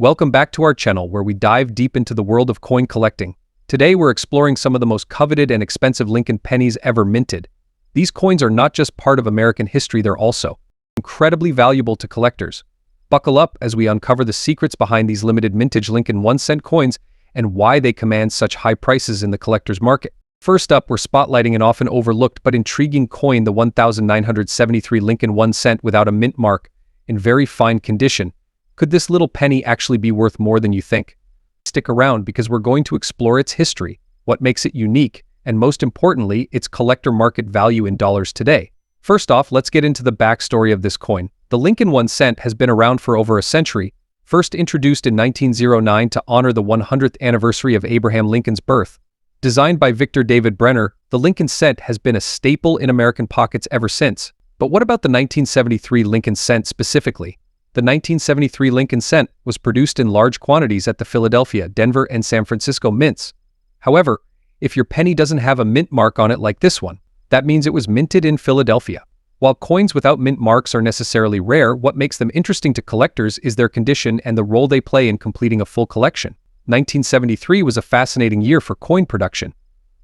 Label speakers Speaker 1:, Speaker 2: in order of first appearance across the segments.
Speaker 1: Welcome back to our channel where we dive deep into the world of coin collecting. Today we're exploring some of the most coveted and expensive Lincoln pennies ever minted. These coins are not just part of American history, they're also incredibly valuable to collectors. Buckle up as we uncover the secrets behind these limited mintage Lincoln 1-cent coins and why they command such high prices in the collector's market. First up, we're spotlighting an often overlooked but intriguing coin, the 1973 Lincoln 1 cent without a mint mark, in very fine condition. Could this little penny actually be worth more than you think? Stick around because we're going to explore its history, what makes it unique, and most importantly, its collector market value in dollars today. First off, let's get into the backstory of this coin. The Lincoln 1 cent has been around for over a century, first introduced in 1909 to honor the 100th anniversary of Abraham Lincoln's birth. Designed by Victor David Brenner, the Lincoln cent has been a staple in American pockets ever since. But what about the 1973 Lincoln cent specifically? The 1973 Lincoln cent was produced in large quantities at the Philadelphia, Denver, and San Francisco mints. However, if your penny doesn't have a mint mark on it like this one, that means it was minted in Philadelphia. While coins without mint marks are necessarily rare, what makes them interesting to collectors is their condition and the role they play in completing a full collection. 1973 was a fascinating year for coin production.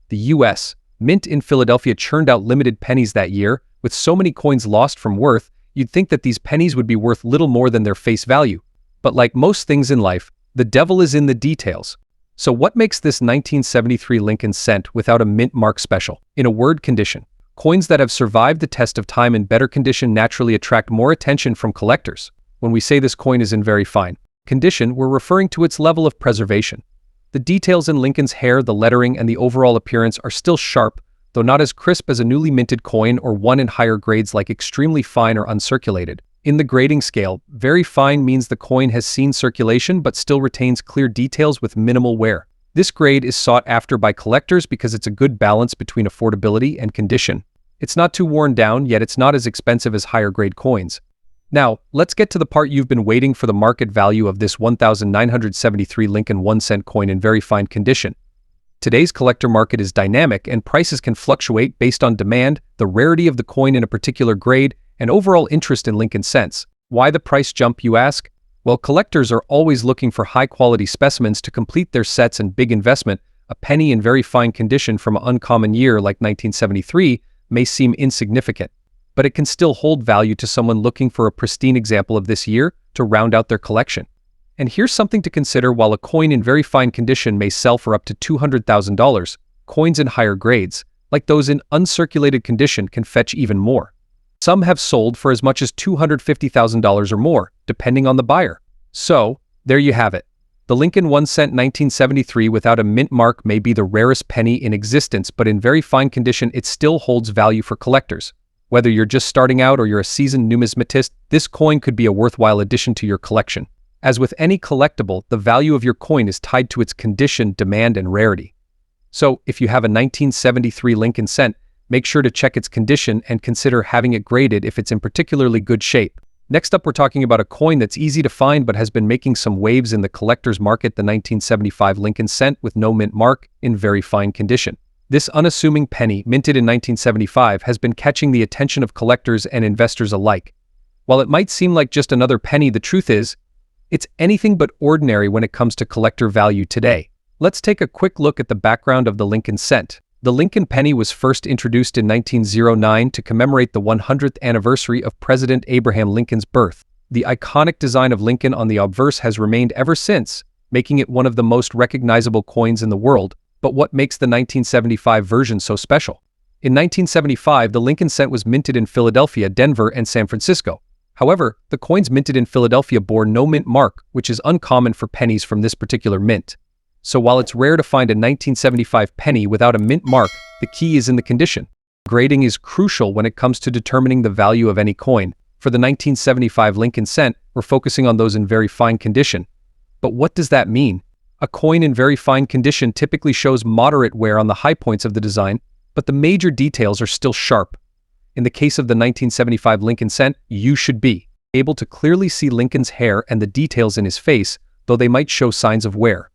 Speaker 1: The U.S. Mint in Philadelphia churned out limited pennies that year. With so many coins lost from worth, you'd think that these pennies would be worth little more than their face value. But like most things in life, the devil is in the details. So what makes this 1973 Lincoln cent without a mint mark special? In a word, condition. Coins that have survived the test of time in better condition naturally attract more attention from collectors. When we say this coin is in very fine condition, we're referring to its level of preservation. The details in Lincoln's hair, the lettering, and the overall appearance are still sharp, though not as crisp as a newly minted coin or one in higher grades like extremely fine or uncirculated. In the grading scale, very fine means the coin has seen circulation but still retains clear details with minimal wear. This grade is sought after by collectors because it's a good balance between affordability and condition. It's not too worn down, yet it's not as expensive as higher grade coins. Now, let's get to the part you've been waiting for, the market value of this 1973 Lincoln 1 cent coin in very fine condition. Today's collector market is dynamic and prices can fluctuate based on demand, the rarity of the coin in a particular grade, and overall interest in Lincoln cents. Why the price jump, you ask? Well, collectors are always looking for high-quality specimens to complete their sets, and big investment, a penny in very fine condition from an uncommon year like 1973, may seem insignificant. But it can still hold value to someone looking for a pristine example of this year to round out their collection. And here's something to consider: while a coin in very fine condition may sell for up to $200,000, coins in higher grades, like those in uncirculated condition, can fetch even more. Some have sold for as much as $250,000 or more, depending on the buyer. So, there you have it. The Lincoln 1 cent 1973 without a mint mark may be the rarest penny in existence, but in very fine condition it still holds value for collectors. Whether you're just starting out or you're a seasoned numismatist, this coin could be a worthwhile addition to your collection. As with any collectible, the value of your coin is tied to its condition, demand, and rarity. So, if you have a 1973 Lincoln cent, make sure to check its condition and consider having it graded if it's in particularly good shape. Next up, we're talking about a coin that's easy to find but has been making some waves in the collector's market, the 1975 Lincoln cent with no mint mark, in very fine condition. This unassuming penny, minted in 1975, has been catching the attention of collectors and investors alike. While it might seem like just another penny, the truth is, it's anything but ordinary when it comes to collector value today. Let's take a quick look at the background of the Lincoln cent. The Lincoln penny was first introduced in 1909 to commemorate the 100th anniversary of President Abraham Lincoln's birth. The iconic design of Lincoln on the obverse has remained ever since, making it one of the most recognizable coins in the world. But what makes the 1975 version so special? In 1975, the Lincoln cent was minted in Philadelphia, Denver, and San Francisco. However, the coins minted in Philadelphia bore no mint mark, which is uncommon for pennies from this particular mint. So while it's rare to find a 1975 penny without a mint mark, the key is in the condition. Grading is crucial when it comes to determining the value of any coin. For the 1975 Lincoln cent, we're focusing on those in very fine condition. But what does that mean? A coin in very fine condition typically shows moderate wear on the high points of the design, but the major details are still sharp. In the case of the 1975 Lincoln cent, you should be able to clearly see Lincoln's hair and the details in his face, though they might show signs of wear.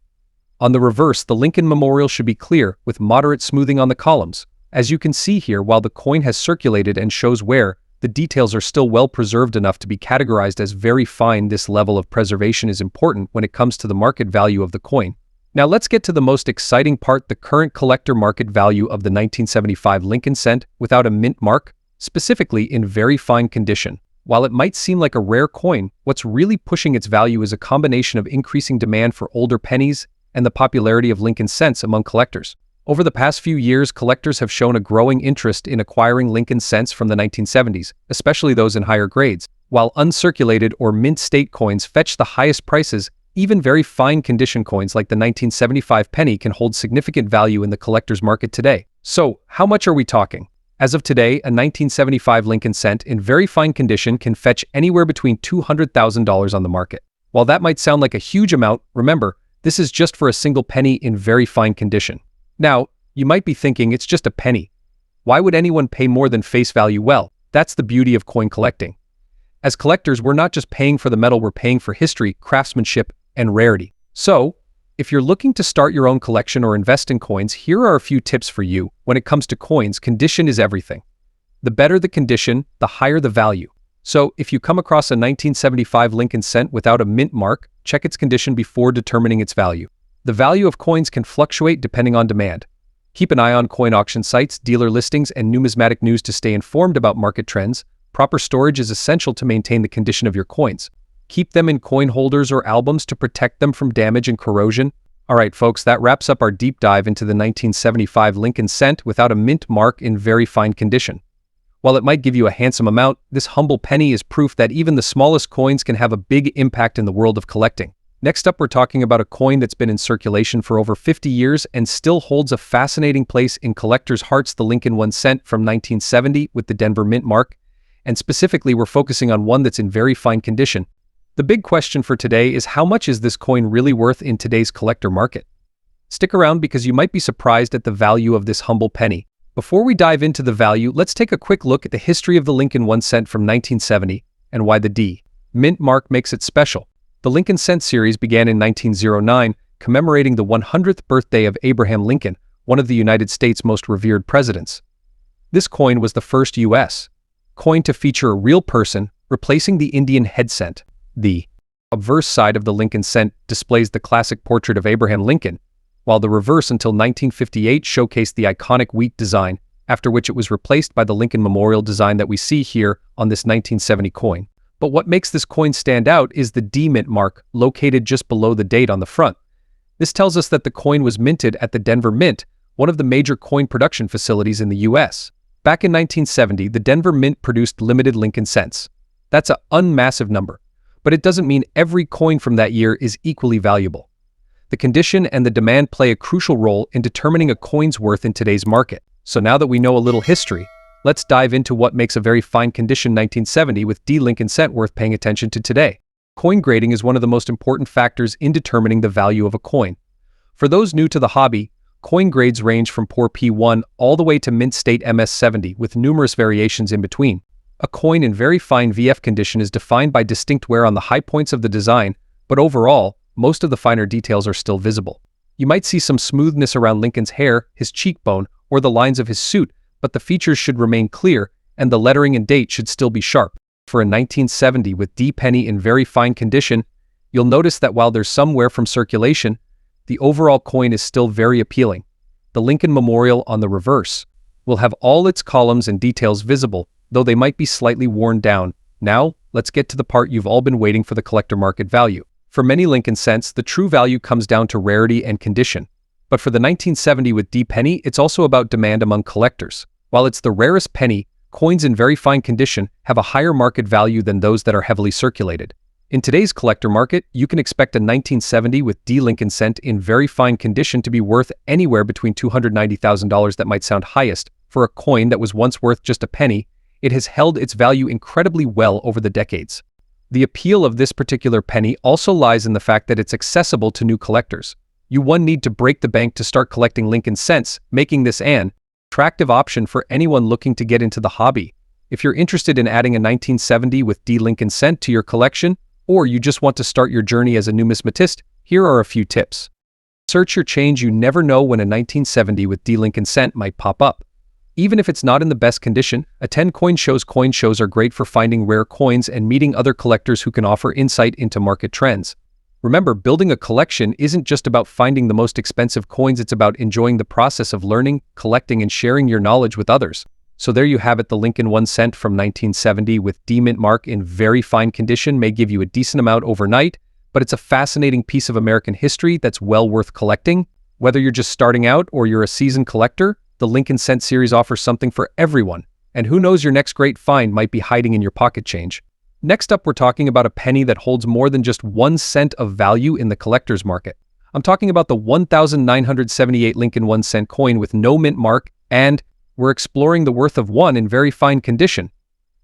Speaker 1: On the reverse, the Lincoln memorial should be clear, with moderate smoothing on the columns. As you can see here, while the coin has circulated and shows wear, the details are still well preserved enough to be categorized as very fine. This level of preservation is important when it comes to the market value of the coin. Now let's get to the most exciting part, the current collector market value of the 1975 Lincoln cent without a mint mark, specifically in very fine condition. While it might seem like a rare coin, what's really pushing its value is a combination of increasing demand for older pennies and the popularity of Lincoln cents among collectors. Over the past few years, collectors have shown a growing interest in acquiring Lincoln cents from the 1970s, especially those in higher grades. While uncirculated or mint state coins fetch the highest prices, even very fine condition coins like the 1975 penny can hold significant value in the collector's market today. So, how much are we talking? As of today, a 1975 Lincoln cent in very fine condition can fetch anywhere between $200,000 on the market. While that might sound like a huge amount, remember, this is just for a single penny in very fine condition. Now, you might be thinking it's just a penny. Why would anyone pay more than face value? Well, that's the beauty of coin collecting. As collectors, we're not just paying for the metal, we're paying for history, craftsmanship, and rarity. So, if you're looking to start your own collection or invest in coins, here are a few tips for you. When it comes to coins, condition is everything. The better the condition, the higher the value. So, if you come across a 1975 Lincoln cent without a mint mark, check its condition before determining its value. The value of coins can fluctuate depending on demand. Keep an eye on coin auction sites, dealer listings, and numismatic news to stay informed about market trends. Proper storage is essential to maintain the condition of your coins. Keep them in coin holders or albums to protect them from damage and corrosion. Alright folks, that wraps up our deep dive into the 1975 Lincoln cent without a mint mark in very fine condition. While it might give you a handsome amount, this humble penny is proof that even the smallest coins can have a big impact in the world of collecting. Next up, we're talking about a coin that's been in circulation for over 50 years and still holds a fascinating place in collectors' hearts, the Lincoln 1 cent from 1970 with the Denver mint mark. And specifically, we're focusing on one that's in very fine condition. The big question for today is, how much is this coin really worth in today's collector market? Stick around because you might be surprised at the value of this humble penny. Before we dive into the value, let's take a quick look at the history of the Lincoln 1 cent from 1970 and why the D mint mark makes it special. The Lincoln cent series began in 1909, commemorating the 100th birthday of Abraham Lincoln, one of the United States' most revered presidents. This coin was the first U.S. coin to feature a real person, replacing the Indian head cent. The obverse side of the Lincoln cent displays the classic portrait of Abraham Lincoln, while the reverse until 1958 showcased the iconic wheat design, after which it was replaced by the Lincoln Memorial design that we see here on this 1970 coin. But what makes this coin stand out is the D mint mark, located just below the date on the front. This tells us that the coin was minted at the Denver Mint, one of the major coin production facilities in the U.S. Back in 1970, the Denver Mint produced limited Lincoln cents. That's an unmassive number, but it doesn't mean every coin from that year is equally valuable. The condition and the demand play a crucial role in determining a coin's worth in today's market. So now that we know a little history, let's dive into what makes a very fine condition 1970 with D Lincoln cent worth paying attention to today. Coin grading is one of the most important factors in determining the value of a coin. For those new to the hobby, coin grades range from poor P1 all the way to mint state MS70 with numerous variations in between. A coin in very fine VF condition is defined by distinct wear on the high points of the design, but overall, most of the finer details are still visible. You might see some smoothness around Lincoln's hair, his cheekbone, or the lines of his suit, but the features should remain clear, and the lettering and date should still be sharp. For a 1970 with D penny in very fine condition, you'll notice that while there's some wear from circulation, the overall coin is still very appealing. The Lincoln Memorial on the reverse will have all its columns and details visible, though they might be slightly worn down. Now, let's get to the part you've all been waiting for, the collector market value. For many Lincoln cents, the true value comes down to rarity and condition. But for the 1970 with D penny, it's also about demand among collectors. While it's the rarest penny, coins in very fine condition have a higher market value than those that are heavily circulated. In today's collector market, you can expect a 1970 with D Lincoln cent in very fine condition to be worth anywhere between $290,000. That might sound highest. For a coin that was once worth just a penny, it has held its value incredibly well over the decades. The appeal of this particular penny also lies in the fact that it's accessible to new collectors. You won't need to break the bank to start collecting Lincoln cents, making this an attractive option for anyone looking to get into the hobby. If you're interested in adding a 1970 with D Lincoln cent to your collection, or you just want to start your journey as a numismatist, here are a few tips. Search your change. You never know when a 1970 with D Lincoln cent might pop up. Even if it's not in the best condition, attend coin shows. Coin shows are great for finding rare coins and meeting other collectors who can offer insight into market trends. Remember, building a collection isn't just about finding the most expensive coins, it's about enjoying the process of learning, collecting, and sharing your knowledge with others. So there you have it, the Lincoln 1 cent from 1970 with D-mint mark in very fine condition may give you a decent amount overnight, but it's a fascinating piece of American history that's well worth collecting. Whether you're just starting out or you're a seasoned collector, the Lincoln Cent series offers something for everyone. And who knows, your next great find might be hiding in your pocket change. Next up, we're talking about a penny that holds more than just 1 cent of value in the collector's market. I'm talking about the 1978 Lincoln 1 cent coin with no mint mark, and we're exploring the worth of one in very fine condition.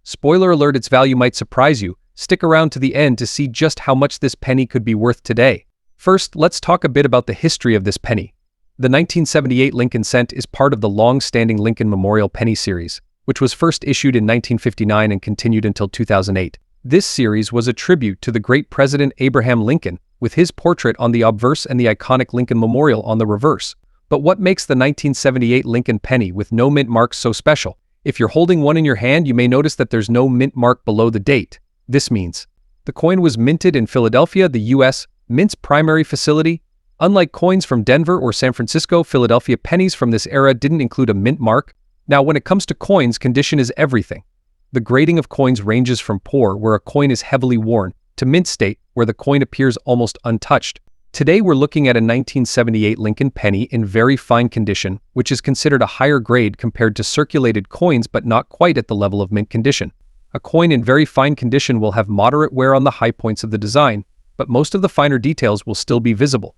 Speaker 1: Spoiler alert, its value might surprise you. Stick around to the end to see just how much this penny could be worth today. First, let's talk a bit about the history of this penny. The 1978 Lincoln Cent is part of the long-standing Lincoln Memorial Penny series, which was first issued in 1959 and continued until 2008. This series was a tribute to the great President Abraham Lincoln, with his portrait on the obverse and the iconic Lincoln Memorial on the reverse. But what makes the 1978 Lincoln penny with no mint mark so special? If you're holding one in your hand, you may notice that there's no mint mark below the date. This means the coin was minted in Philadelphia, the U.S. Mint's primary facility. Unlike coins from Denver or San Francisco, Philadelphia pennies from this era didn't include a mint mark. Now, when it comes to coins, condition is everything. The grading of coins ranges from poor, where a coin is heavily worn, to mint state, where the coin appears almost untouched. Today, we're looking at a 1978 Lincoln penny in very fine condition, which is considered a higher grade compared to circulated coins, but not quite at the level of mint condition. A coin in very fine condition will have moderate wear on the high points of the design, but most of the finer details will still be visible.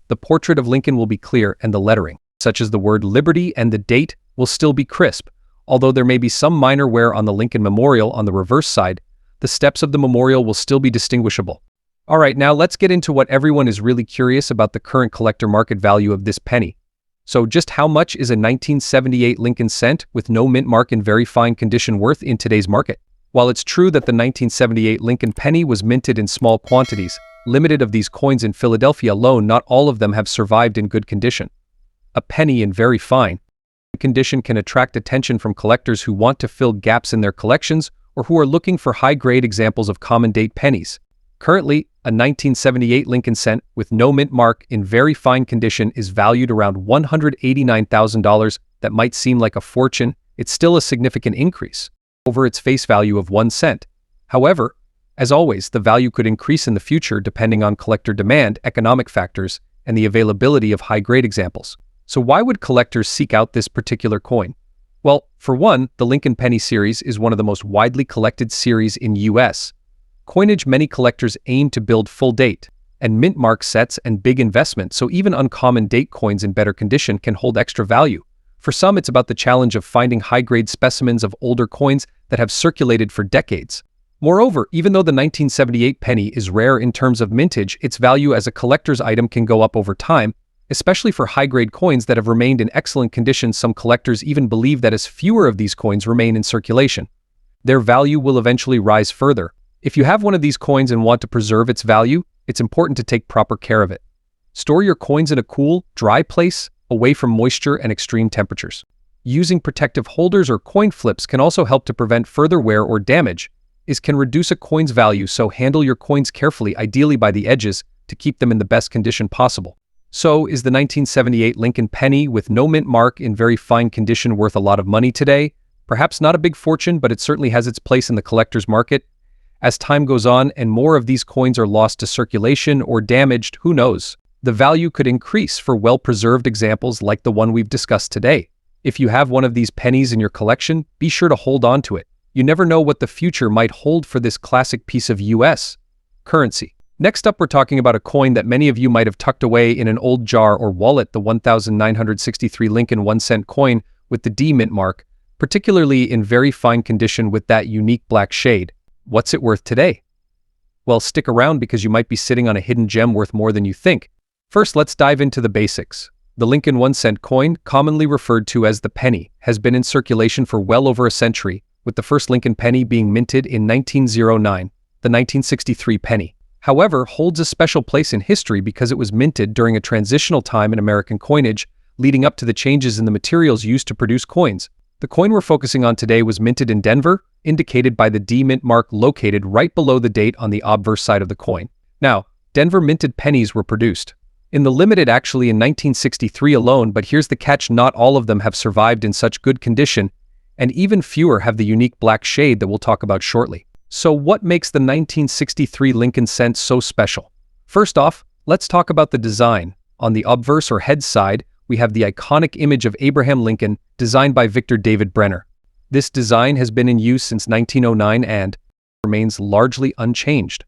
Speaker 1: The portrait of Lincoln will be clear, and the lettering, such as the word Liberty and the date, will still be crisp. Although there may be some minor wear on the Lincoln Memorial on the reverse side, the steps of the memorial will still be distinguishable. Alright, now let's get into what everyone is really curious about, the current collector market value of this penny. So just how much is a 1978 Lincoln Cent with no mint mark in very fine condition worth in today's market? While it's true that the 1978 Lincoln penny was minted in small quantities, limited of these coins in Philadelphia alone, not all of them have survived in good condition. A penny in very fine condition can attract attention from collectors who want to fill gaps in their collections or who are looking for high-grade examples of common date pennies. Currently, a 1978 Lincoln Cent with no mint mark in very fine condition is valued around $189,000. That might seem like a fortune. It's still a significant increase over its face value of 1 cent. However, as always, the value could increase in the future depending on collector demand, economic factors, and the availability of high-grade examples. So why would collectors seek out this particular coin? Well, for one, the Lincoln Penny series is one of the most widely collected series in U.S. coinage. Many collectors aim to build full date and mint mark sets and big investments, so even uncommon date coins in better condition can hold extra value. For some, it's about the challenge of finding high-grade specimens of older coins that have circulated for decades. Moreover, even though the 1978 penny is rare in terms of mintage, its value as a collector's item can go up over time, especially for high-grade coins that have remained in excellent condition. Some collectors even believe that as fewer of these coins remain in circulation, their value will eventually rise further. If you have one of these coins and want to preserve its value, it's important to take proper care of it. Store your coins in a cool, dry place, away from moisture and extreme temperatures. Using protective holders or coin flips can also help to prevent further wear or damage. It can reduce a coin's value, so handle your coins carefully, ideally by the edges, to keep them in the best condition possible. So, is the 1978 Lincoln penny with no mint mark in very fine condition worth a lot of money today? Perhaps not a big fortune, but it certainly has its place in the collector's market. As time goes on and more of these coins are lost to circulation or damaged, who knows? The value could increase for well-preserved examples like the one we've discussed today. If you have one of these pennies in your collection, be sure to hold on to it. You never know what the future might hold for this classic piece of U.S. currency. Next up, we're talking about a coin that many of you might have tucked away in an old jar or wallet, the 1963 Lincoln 1 cent coin with the D mint mark, particularly in very fine condition with that unique black shade. What's it worth today? Well, stick around because you might be sitting on a hidden gem worth more than you think. First, let's dive into the basics. The Lincoln 1 cent coin, commonly referred to as the penny, has been in circulation for well over a century, with the first Lincoln penny being minted in 1909, the 1963 penny. However, holds a special place in history because it was minted during a transitional time in American coinage, leading up to the changes in the materials used to produce coins. The coin we're focusing on today was minted in Denver, indicated by the D mint mark located right below the date on the obverse side of the coin. Now, Denver minted pennies were produced in the limited actually in 1963 alone, but here's the catch: not all of them have survived in such good condition, and even fewer have the unique black shade that we'll talk about shortly. So what makes the 1963 Lincoln cent so special? First off, let's talk about the design. On the obverse or head side, we have the iconic image of Abraham Lincoln, designed by Victor David Brenner. This design has been in use since 1909 and remains largely unchanged.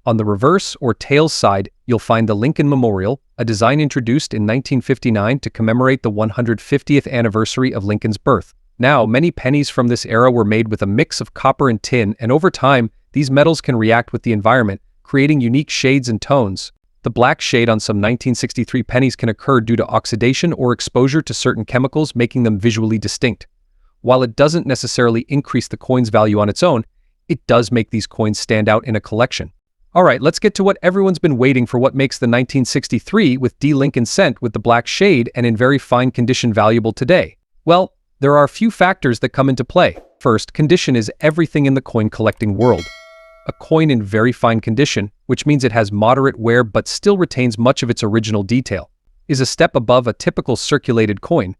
Speaker 1: On the reverse or tails side, you'll find the Lincoln Memorial, a design introduced in 1959 to commemorate the 150th anniversary of Lincoln's birth. Now, many pennies from this era were made with a mix of copper and tin, and over time, these metals can react with the environment, creating unique shades and tones. The black shade on some 1963 pennies can occur due to oxidation or exposure to certain chemicals, making them visually distinct. While it doesn't necessarily increase the coin's value on its own, it does make these coins stand out in a collection. Alright, let's get to what everyone's been waiting for: what makes the 1963 with D Lincoln cent with the black shade and in very fine condition valuable today. Well, there are a few factors that come into play. First, condition is everything in the coin collecting world. A coin in very fine condition, which means it has moderate wear but still retains much of its original detail, is a step above a typical circulated coin.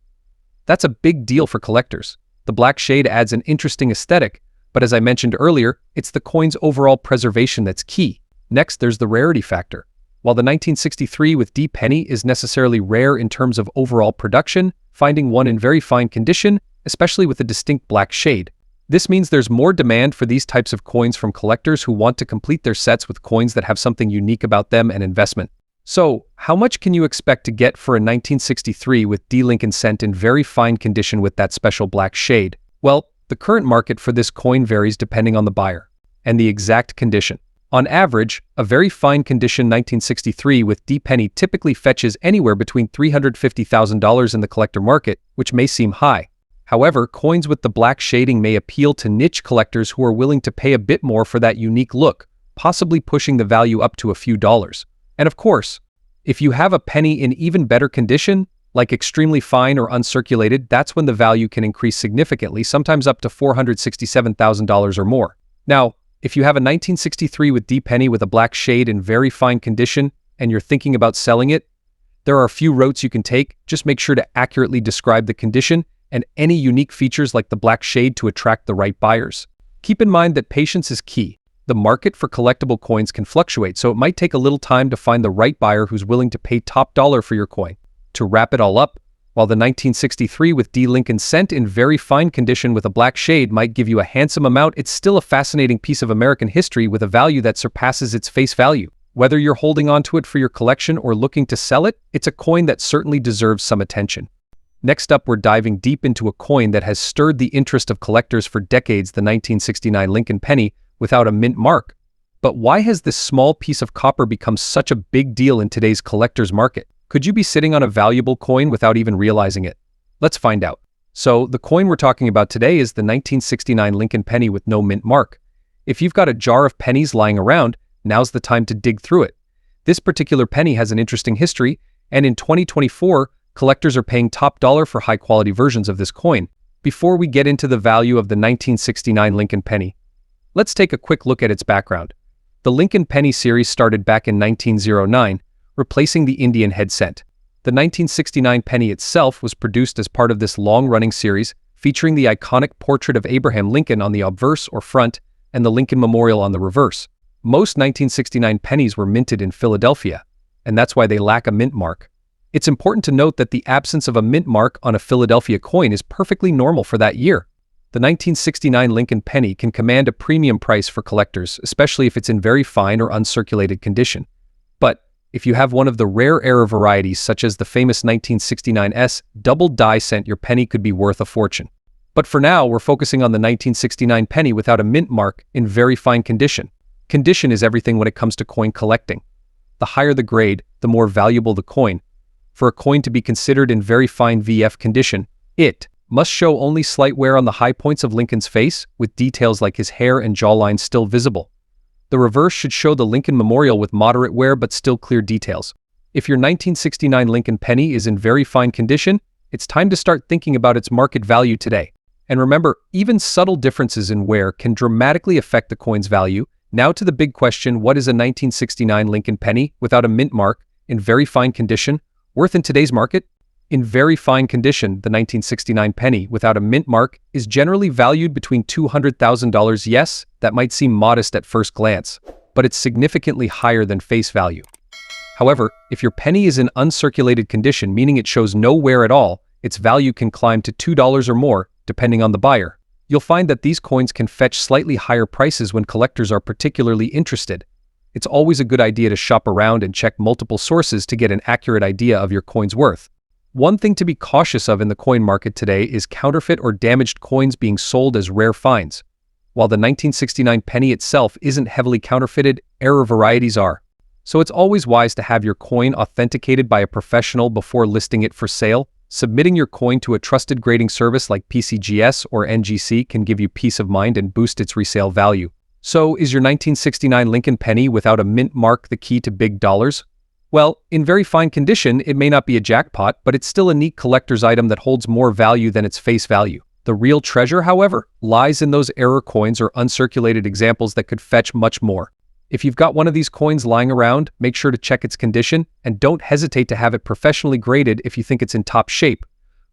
Speaker 1: That's a big deal for collectors. The black shade adds an interesting aesthetic, but as I mentioned earlier, it's the coin's overall preservation that's key. Next, there's the rarity factor. While the 1963 with D penny is necessarily rare in terms of overall production, finding one in very fine condition, especially with a distinct black shade, this means there's more demand for these types of coins from collectors who want to complete their sets with coins that have something unique about them and investment. So, how much can you expect to get for a 1963 with D Lincoln cent in very fine condition with that special black shade? Well, the current market for this coin varies depending on the buyer and the exact condition. On average, a very fine condition 1963 with D penny typically fetches anywhere between $350,000 in the collector market, which may seem high. However, coins with the black shading may appeal to niche collectors who are willing to pay a bit more for that unique look, possibly pushing the value up to a few dollars. And of course, if you have a penny in even better condition, like extremely fine or uncirculated, that's when the value can increase significantly, sometimes up to $467,000 or more. Now, if you have a 1963 with D penny with a black shade in very fine condition and you're thinking about selling it, there are a few routes you can take. Just make sure to accurately describe the condition and any unique features like the black shade to attract the right buyers. Keep in mind that patience is key. The market for collectible coins can fluctuate, so it might take a little time to find the right buyer who's willing to pay top dollar for your coin. To wrap it all up, while the 1963 with D Lincoln cent in very fine condition with a black shade might give you a handsome amount, it's still a fascinating piece of American history with a value that surpasses its face value. Whether you're holding on to it for your collection or looking to sell it, it's a coin that certainly deserves some attention. Next up, we're diving deep into a coin that has stirred the interest of collectors for decades, the 1969 Lincoln penny without a mint mark. But why has this small piece of copper become such a big deal in today's collector's market? Could you be sitting on a valuable coin without even realizing it? Let's find out. So, the coin we're talking about today is the 1969 Lincoln penny with no mint mark. If you've got a jar of pennies lying around, now's the time to dig through it. This particular penny has an interesting history, and in 2024, collectors are paying top dollar for high-quality versions of this coin. Before we get into the value of the 1969 Lincoln penny, let's take a quick look at its background. The Lincoln penny series started back in 1909, replacing the Indian head cent. The 1969 penny itself was produced as part of this long-running series, featuring the iconic portrait of Abraham Lincoln on the obverse or front and the Lincoln Memorial on the reverse. Most 1969 pennies were minted in Philadelphia, and that's why they lack a mint mark. It's important to note that the absence of a mint mark on a Philadelphia coin is perfectly normal for that year. The 1969 Lincoln penny can command a premium price for collectors, especially if it's in very fine or uncirculated condition. But if you have one of the rare era varieties such as the famous 1969S double die cent, your penny could be worth a fortune. But for now, we're focusing on the 1969 penny without a mint mark in very fine condition. Condition is everything when it comes to coin collecting. The higher the grade, the more valuable the coin. For a coin to be considered in very fine VF condition, it must show only slight wear on the high points of Lincoln's face, with details like his hair and jawline still visible. The reverse should show the Lincoln Memorial with moderate wear but still clear details. If your 1969 Lincoln penny is in very fine condition, it's time to start thinking about its market value today. And remember, even subtle differences in wear can dramatically affect the coin's value. Now to the big question, what is a 1969 Lincoln penny without a mint mark, in very fine condition, worth in today's market? In very fine condition, the 1969 penny without a mint mark is generally valued between $200,000. Yes, that might seem modest at first glance, but it's significantly higher than face value. However, if your penny is in uncirculated condition, meaning it shows no wear at all, its value can climb to $2 or more, depending on the buyer. You'll find that these coins can fetch slightly higher prices when collectors are particularly interested. It's always a good idea to shop around and check multiple sources to get an accurate idea of your coin's worth. One thing to be cautious of in the coin market today is counterfeit or damaged coins being sold as rare finds. While the 1969 penny itself isn't heavily counterfeited, error varieties are. So it's always wise to have your coin authenticated by a professional before listing it for sale. Submitting your coin to a trusted grading service like PCGS or NGC can give you peace of mind and boost its resale value. So, is your 1969 Lincoln penny without a mint mark the key to big dollars? Well, in very fine condition, it may not be a jackpot, but it's still a neat collector's item that holds more value than its face value. The real treasure, however, lies in those error coins or uncirculated examples that could fetch much more. If you've got one of these coins lying around, make sure to check its condition and don't hesitate to have it professionally graded if you think it's in top shape.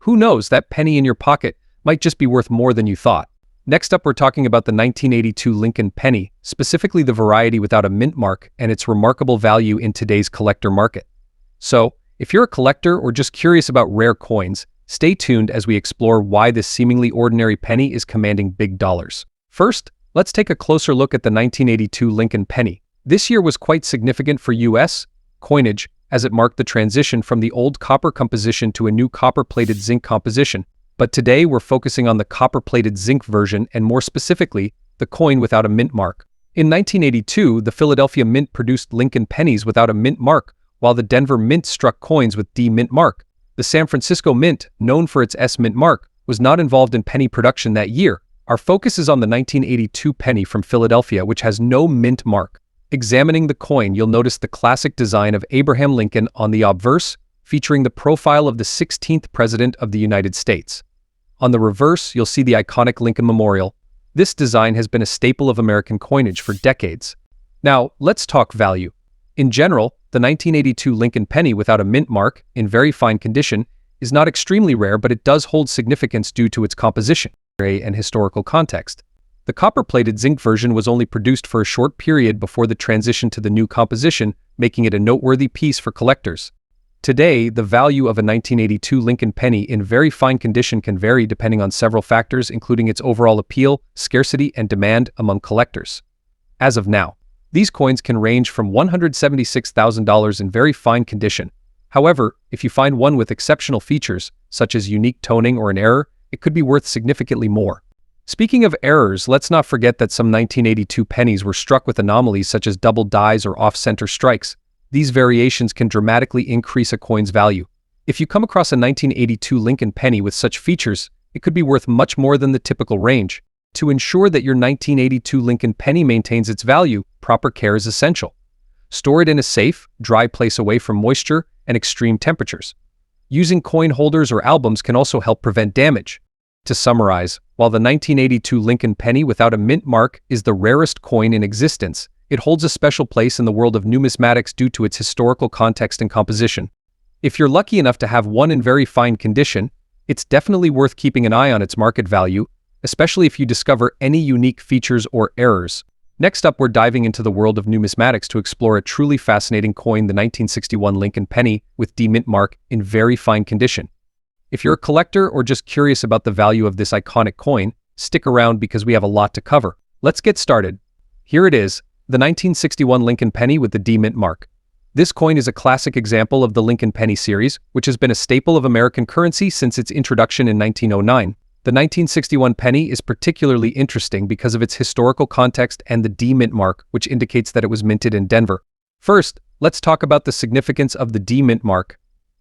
Speaker 1: Who knows, that penny in your pocket might just be worth more than you thought. Next up, we're talking about the 1982 Lincoln penny, specifically the variety without a mint mark and its remarkable value in today's collector market. So, if you're a collector or just curious about rare coins, stay tuned as we explore why this seemingly ordinary penny is commanding big dollars. First, let's take a closer look at the 1982 Lincoln penny. This year was quite significant for U.S. coinage as it marked the transition from the old copper composition to a new copper-plated zinc composition. But today we're focusing on the copper-plated zinc version and more specifically, the coin without a mint mark. In 1982, the Philadelphia Mint produced Lincoln pennies without a mint mark, while the Denver Mint struck coins with D mint mark. The San Francisco Mint, known for its S mint mark, was not involved in penny production that year. Our focus is on the 1982 penny from Philadelphia, which has no mint mark. Examining the coin, you'll notice the classic design of Abraham Lincoln on the obverse, featuring the profile of the 16th President of the United States. On the reverse, you'll see the iconic Lincoln Memorial. This design has been a staple of American coinage for decades. Now, let's talk value. In general, the 1982 Lincoln penny without a mint mark, in very fine condition, is not extremely rare, but it does hold significance due to its composition and historical context. The copper-plated zinc version was only produced for a short period before the transition to the new composition, making it a noteworthy piece for collectors. Today, the value of a 1982 Lincoln penny in very fine condition can vary depending on several factors, including its overall appeal, scarcity, and demand among collectors. As of now, these coins can range from $176,000 in very fine condition. However, if you find one with exceptional features, such as unique toning or an error, it could be worth significantly more. Speaking of errors, let's not forget that some 1982 pennies were struck with anomalies such as double dies or off-center strikes. These variations can dramatically increase a coin's value. If you come across a 1982 Lincoln penny with such features, it could be worth much more than the typical range. To ensure that your 1982 Lincoln penny maintains its value, proper care is essential. Store it in a safe, dry place away from moisture and extreme temperatures. Using coin holders or albums can also help prevent damage. To summarize, while the 1982 Lincoln penny without a mint mark is the rarest coin in existence, it holds a special place in the world of numismatics due to its historical context and composition. If you're lucky enough to have one in very fine condition, it's definitely worth keeping an eye on its market value, especially if you discover any unique features or errors. Next up, we're diving into the world of numismatics to explore a truly fascinating coin, the 1961 Lincoln penny with D mint mark in very fine condition. If you're a collector or just curious about the value of this iconic coin, stick around because we have a lot to cover. Let's get started. Here it is, the 1961 Lincoln penny with the D mint mark. This coin is a classic example of the Lincoln penny series, which has been a staple of American currency since its introduction in 1909. The 1961 penny is particularly interesting because of its historical context and the D mint mark, which indicates that it was minted in Denver. First, let's talk about the significance of the D mint mark.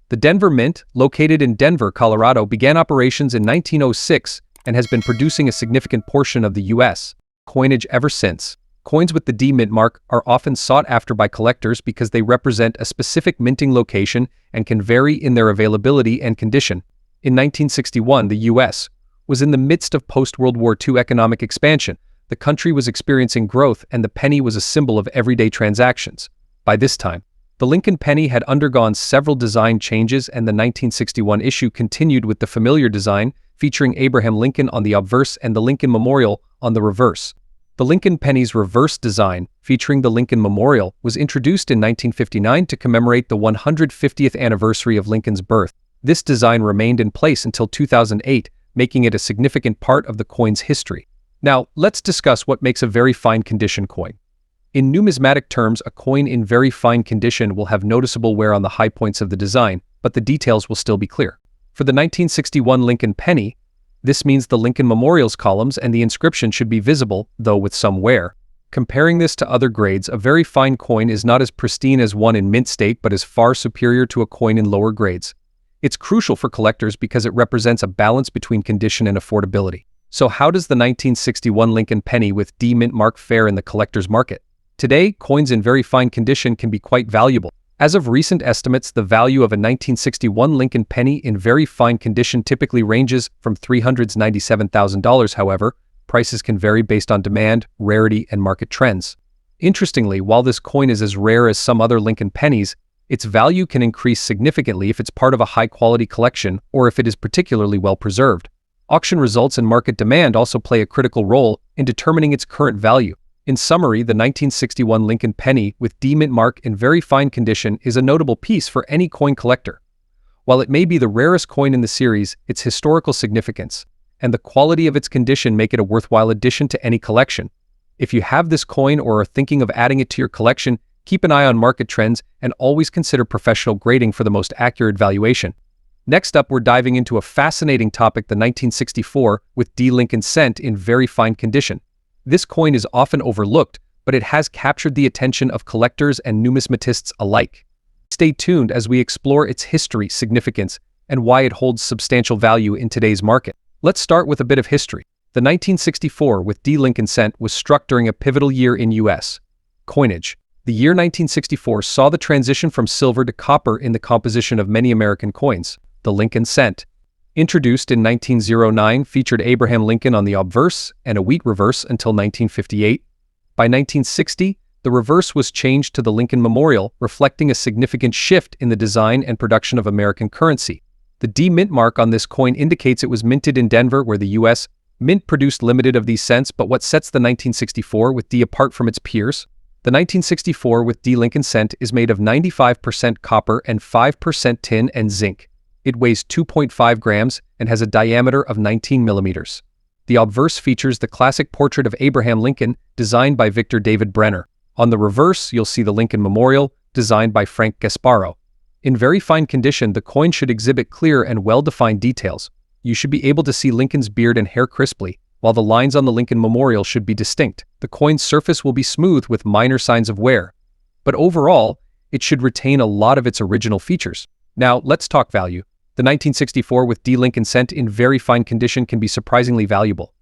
Speaker 1: The Denver Mint, located in Denver, Colorado, began operations in 1906 and has been producing a significant portion of the U.S. coinage ever since. Coins with the D mint mark are often sought after by collectors because they represent a specific minting location and can vary in their availability and condition. In 1961, the U.S. was in the midst of post-World War II economic expansion. The country was experiencing growth and the penny was a symbol of everyday transactions. By this time, the Lincoln penny had undergone several design changes and the 1961 issue continued with the familiar design featuring Abraham Lincoln on the obverse and the Lincoln Memorial on the reverse. The Lincoln penny's reverse design, featuring the Lincoln Memorial, was introduced in 1959 to commemorate the 150th anniversary of Lincoln's birth. This design remained in place until 2008, making it a significant part of the coin's history. Now, let's discuss what makes a very fine condition coin. In numismatic terms, a coin in very fine condition will have noticeable wear on the high points of the design, but the details will still be clear. For the 1961 Lincoln penny, this means the Lincoln Memorial's columns and the inscription should be visible, though with some wear. Comparing this to other grades, a very fine coin is not as pristine as one in mint state but is far superior to a coin in lower grades. It's crucial for collectors because it represents a balance between condition and affordability. So how does the 1961 Lincoln penny with D mint mark fare in the collector's market? Today, coins in very fine condition can be quite valuable. As of recent estimates, the value of a 1961 Lincoln penny in very fine condition typically ranges from $397,000. However, prices can vary based on demand, rarity, and market trends. Interestingly, while this coin is as rare as some other Lincoln pennies, its value can increase significantly if it's part of a high-quality collection or if it is particularly well preserved. Auction results and market demand also play a critical role in determining its current value. In summary, the 1961 Lincoln penny with D mint mark in very fine condition is a notable piece for any coin collector. While it may be the rarest coin in the series, its historical significance and the quality of its condition make it a worthwhile addition to any collection. If you have this coin or are thinking of adding it to your collection, keep an eye on market trends and always consider professional grading for the most accurate valuation. Next up, we're diving into a fascinating topic, the 1964 with D Lincoln cent in very fine condition. This coin is often overlooked, but it has captured the attention of collectors and numismatists alike. Stay tuned as we explore its history, significance, and why it holds substantial value in today's market. Let's start with a bit of history. The 1964 with D Lincoln cent was struck during a pivotal year in U.S. coinage. The year 1964 saw the transition from silver to copper in the composition of many American coins. The Lincoln cent, introduced in 1909, featured Abraham Lincoln on the obverse and a wheat reverse until 1958. By 1960, the reverse was changed to the Lincoln Memorial, reflecting a significant shift in the design and production of American currency. The D mint mark on this coin indicates it was minted in Denver, where the U.S. Mint produced limited of these cents. But what sets the 1964 with D apart from its peers? The 1964 with D Lincoln cent is made of 95% copper and 5% tin and zinc. It weighs 2.5 grams and has a diameter of 19 millimeters. The obverse features the classic portrait of Abraham Lincoln, designed by Victor David Brenner. On the reverse, you'll see the Lincoln Memorial, designed by Frank Gasparo. In very fine condition, the coin should exhibit clear and well-defined details. You should be able to see Lincoln's beard and hair crisply, while the lines on the Lincoln Memorial should be distinct. The coin's surface will be smooth with minor signs of wear. But overall, it should retain a lot of its original features. Now, let's talk value. The 1964 with D Lincoln cent in very fine condition can be surprisingly valuable.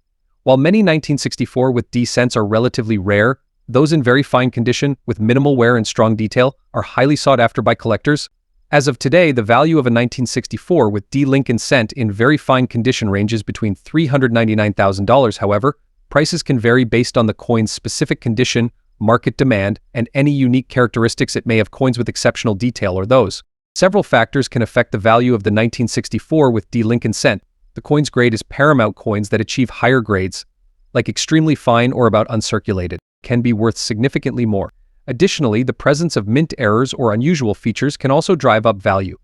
Speaker 1: While many 1964 with D cents are relatively rare, those in very fine condition with minimal wear and strong detail are highly sought after by collectors. As of today, the value of a 1964 with D Lincoln cent in very fine condition ranges between $399,000. However, prices can vary based on the coin's specific condition, market demand, and any unique characteristics it may have. Coins with exceptional detail or those. Several factors can affect the value of the 1964 with D Lincoln cent. The coin's grade is paramount. Coins that achieve higher grades, like extremely fine or about uncirculated, can be worth significantly more. Additionally, the presence of mint errors or unusual features can also drive up value.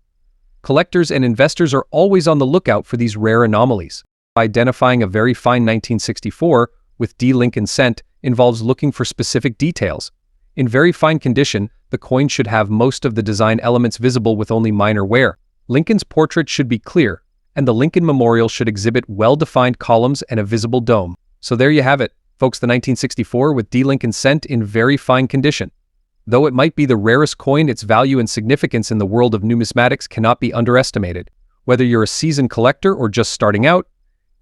Speaker 1: Collectors and investors are always on the lookout for these rare anomalies. Identifying a very fine 1964 with D Lincoln cent involves looking for specific details. In very fine condition, the coin should have most of the design elements visible with only minor wear. Lincoln's portrait should be clear, and the Lincoln Memorial should exhibit well-defined columns and a visible dome. So there you have it, folks, the 1964 with D Lincoln cent in very fine condition. Though it might be the rarest coin, its value and significance in the world of numismatics cannot be underestimated. Whether you're a seasoned collector or just starting out,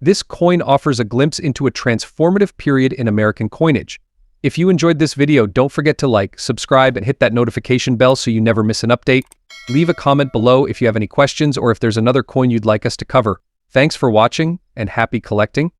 Speaker 1: this coin offers a glimpse into a transformative period in American coinage. If you enjoyed this video, don't forget to like, subscribe, and hit that notification bell so you never miss an update. Leave a comment below if you have any questions or if there's another coin you'd like us to cover. Thanks for watching and happy collecting.